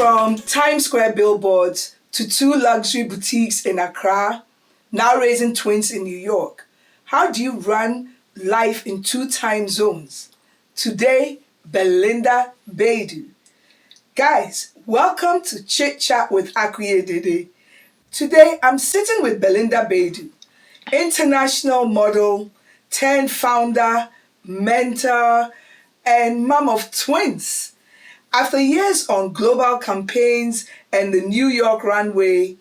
From Times Square billboards to 2 luxury boutiques in Accra, now raising twins in New York. How do you run life in 2 time zones? Today, Belinda Baidoo. Guys, welcome to ChitChat with AkuyeDede. Today, I'm sitting with Belinda Baidoo, international model, founder, mentor, and mom of twins. After years on global campaigns and the New York runway,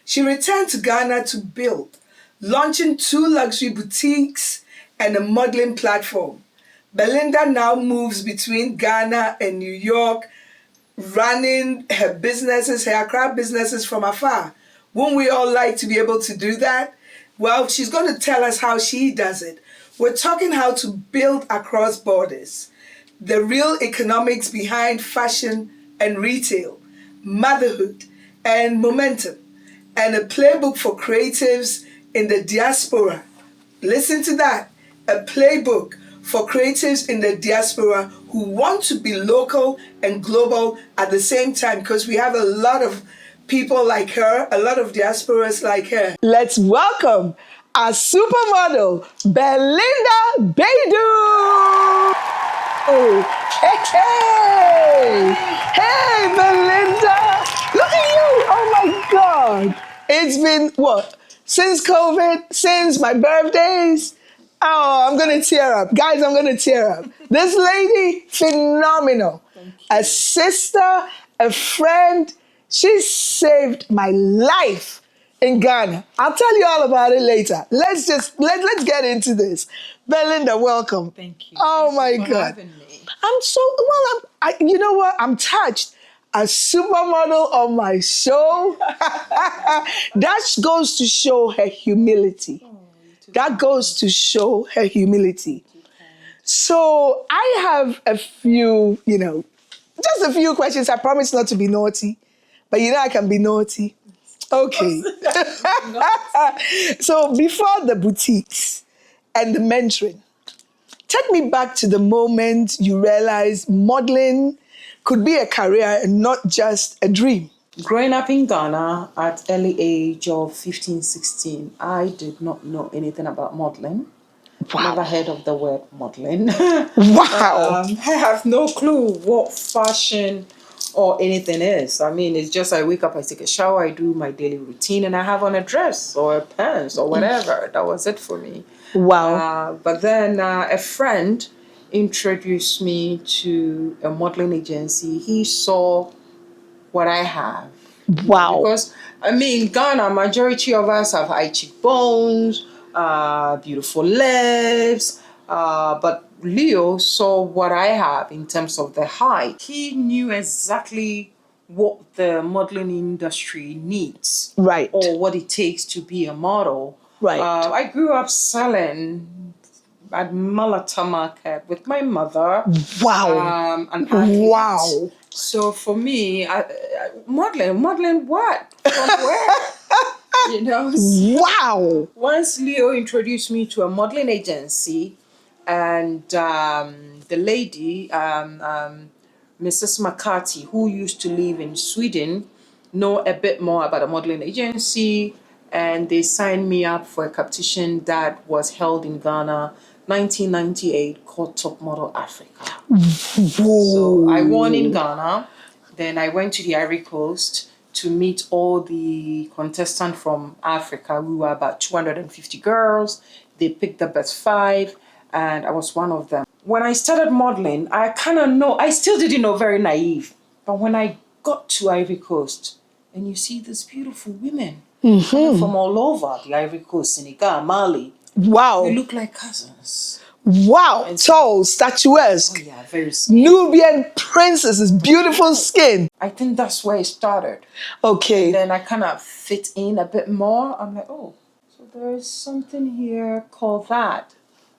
she returned to Ghana to build, launching 2 luxury boutiques and a modeling platform. Belinda now moves between Ghana and New York, running her businesses, her Accra businesses from afar. Wouldn't we all like to be able to do that? Well, she's going to tell us how she does it. We're talking how to build across borders, the real economics behind fashion and retail, motherhood and momentum, and a playbook for creatives in the diaspora. Listen to that, a playbook for creatives in the diaspora who want to be local and global at the same time, because we have a lot of people like her, a lot of diasporas like her. Let's welcome our supermodel, Belinda Baidoo. Hey, hey! Hey, Belinda! Look at you! Oh my God! It's been, what, since COVID, since my birthdays? Oh, I'm going to tear up. Guys, I'm going to tear up. This lady, phenomenal. A sister, a friend. She saved my life in Ghana. I'll tell you all about it later. Let's get into this. Belinda, welcome. Thank you. Oh Thank my you for God. having me. I'm so, well, you know what? I'm touched. A supermodel on my show. That goes to show her humility. That goes to show her humility. So I have a few, just a few questions. I promise not to be naughty, but I can be naughty. Okay. So before the boutiques and the mentoring, take me back to the moment you realized modeling could be a career and not just a dream. Growing up in Ghana at early age of 15, 16, I did not know anything about modeling. Wow. Never heard of the word modeling. Wow. I have no clue what fashion or anything is. I mean, it's just I wake up, I take a shower, I do my daily routine, and I have on a dress or a pants or whatever. That was it for me. Wow. But then a friend introduced me to a modeling agency. He saw what I have. Wow. Because, I mean, Ghana, majority of us have high cheekbones, beautiful lips, but Leo saw what I have in terms of the height. He knew exactly what the modeling industry needs. Right. Or what it takes to be a model. Right. I grew up selling at Malata Market with my mother. Wow. An athlete. Wow. So for me, modeling what? From where? Wow. Once Leo introduced me to a modeling agency, and the lady, Mrs. McCarthy, who used to live in Sweden, know a bit more about a modeling agency, and they signed me up for a competition that was held in Ghana, 1998, called Top Model Africa. Whoa. So I won in Ghana. Then I went to the Ivory Coast to meet all the contestants from Africa. We were about 250 girls. They picked the best 5, and I was one of them. When I started modeling, I still didn't know, very naive. But when I got to Ivory Coast, and you see these beautiful women coming from all over the Ivory Coast, Senegal, Mali. Wow. You look like cousins. Wow. Tall, statuesque. Oh yeah, very skinny. Nubian princesses, beautiful skin. I think that's where it started. Okay. And then I kind of fit in a bit more. I'm like, oh, so there's something here called that.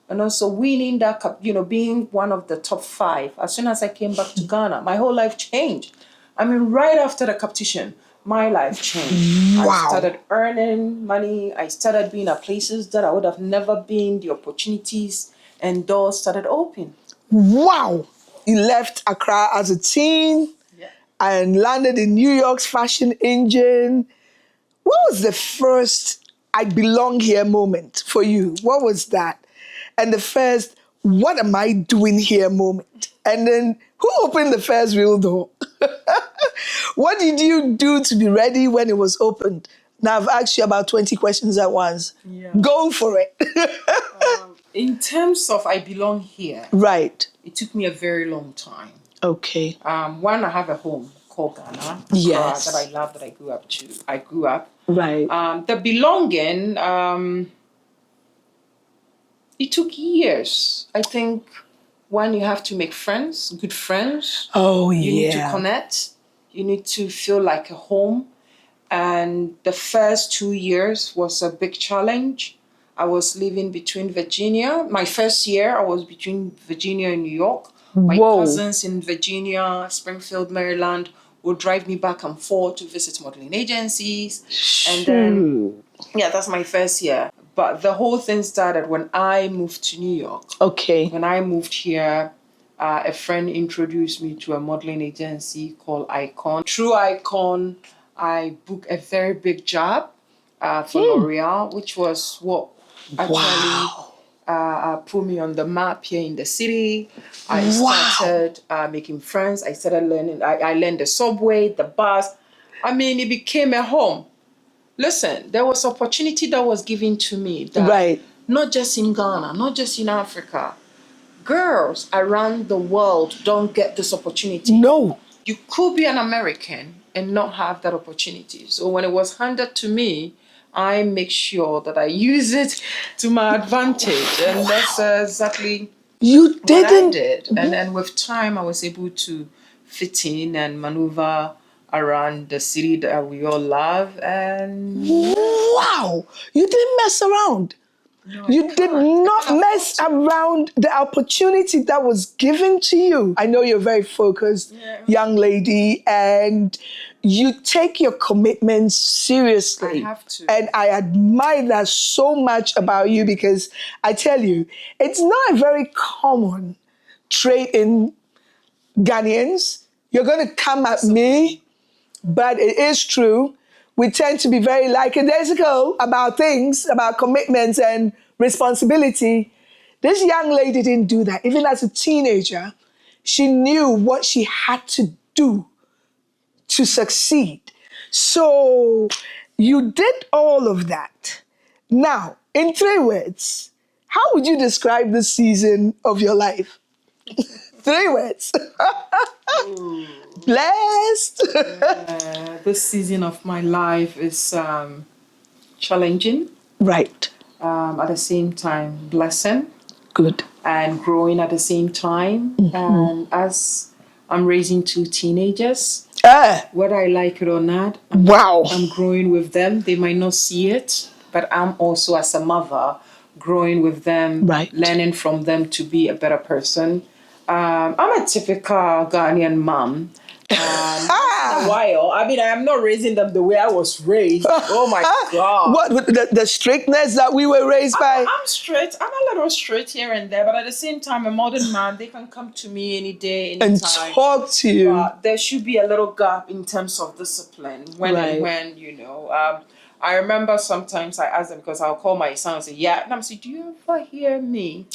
And also winning that cup, being one of the top 5. As soon as I came back to Ghana, my whole life changed. I mean, right after the competition, my life changed. Wow. I started earning money. I started being at places that I would have never been. The opportunities and doors started opening. Wow. You left Accra as a teen. Yeah. and landed in New York's fashion engine. What was the first I belong here moment for you? What was that? And the first, what am I doing here moment? And then who opened the first real door? What did you do to be ready when it was opened? Now I've asked you about 20 questions at once. Yeah. Go for it. In terms of I belong here, Right. it took me a very long time. Okay. One, I have a home called Ghana, Accra, Yes. that I love, that I grew up to. I grew up. Right. The belonging, it took years. I think one, you have to make friends, good friends. Oh, You need to yeah. connect. You need to feel like a home. And the first 2 years was a big challenge. I was living between Virginia. My first year, I was between Virginia and New York. My Whoa. cousins in Virginia, Springfield, Maryland, would drive me back and forth to visit modeling agencies. And then, yeah, that's my first year. But the whole thing started when I moved to New York. Okay. When I moved here, a friend introduced me to a modeling agency called Icon. Through Icon, I booked a very big job for L'Oreal, which was what actually put me on the map here in the city. I started making friends. I started learning. I learned the subway, the bus. I mean, it became a home. Listen, there was opportunity that was given to me that Right. not just in Ghana, not just in Africa. Girls around the world don't get this opportunity. No. You could be an American and not have that opportunity. So when it was handed to me, I make sure that I use it to my advantage. And that's exactly You what I didn't. did. And then with time, I was able to fit in and maneuver around the city that we all love. And Wow. You didn't mess around. no, You did not mess around the opportunity that was given to you. I know you're a very focused young lady and you take your commitments seriously. I have to. And I admire that so much about you because I tell you, it's not a very common trait in Ghanaians. You're going to come at me, but it is true. We tend to be very lackadaisical about things, about commitments and responsibility. This young lady didn't do that. Even as a teenager, she knew what she had to do to succeed. So you did all of that. Now, in 3 words, how would you describe this season of your life? 3 words. Blessed. This season of my life is challenging. Right. At the same time, blessing. Good. And growing at the same time. And as I'm raising 2 teenagers, whether I like it or not, I'm growing with them. They might not see it, but I'm also, as a mother, growing with them, learning from them to be a better person. I'm a typical Ghanaian mom. A while. I mean, I am not raising them the way I was raised. Oh my God. What, the strictness that we were raised by? I'm straight. I'm a little straight here and there, but at the same time, a modern man, they can come to me any day, anytime. And talk to you. But there should be a little gap in terms of discipline. When, you know. I remember sometimes I ask them, because I'll call my son and say, yeah. And I'm saying, do you ever hear me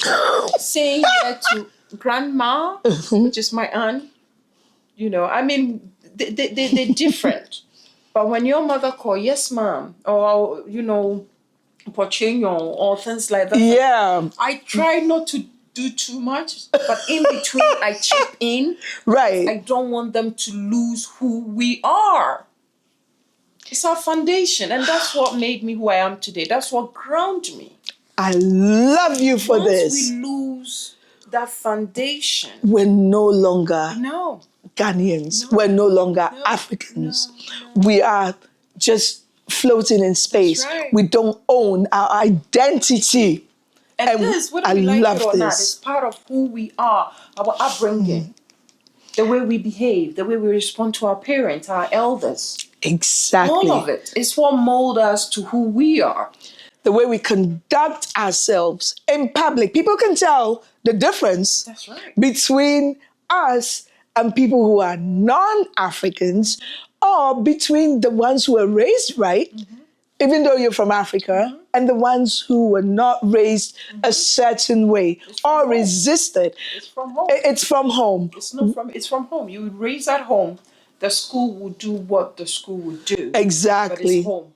saying yeah to grandma, which is my aunt? You know, I mean, they're different. But when your mother call, yes, ma'am, or, you know, portraying or things like that. Yeah. I try not to do too much, but in between, I chip in. Right. I don't want them to lose who we are. It's our foundation, and that's what made me who I am today. That's what grounded me. I love you for this. Once we lose that foundation, we're no longer Ghanaians. No. We're no longer Africans. We are just floating in space. That's right. We don't own our identity. And this, whether we like it or not, is part of who we are, our upbringing, the way we behave, the way we respond to our parents, our elders. Exactly. All of it is what molds us to who we are. The way we conduct ourselves in public. People can tell the difference between us and people who are non-Africans, or between the ones who were raised right, even though you're from Africa, and the ones who were not raised a certain way or home. resisted. It's from home. It's from home. It's from home. You would raise at home. The school would do what the school would do. Exactly. But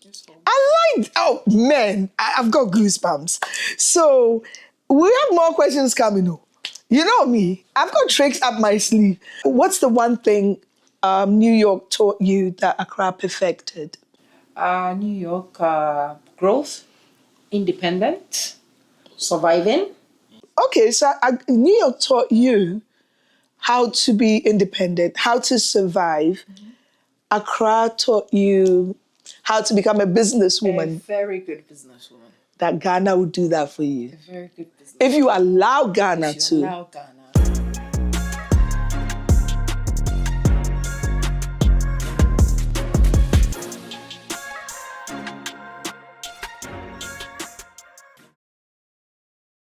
it's home. Oh man, I've got goosebumps. So we have more questions coming up. You know me, I've got tricks up my sleeve. What's the one thing New York taught you that Accra perfected? New York, growth, independent, surviving. Okay, so New York taught you how to be independent, how to survive. Accra taught you how to become a businesswoman. A very good businesswoman. That Ghana would do that for you. A very good businesswoman. If you allow Ghana to.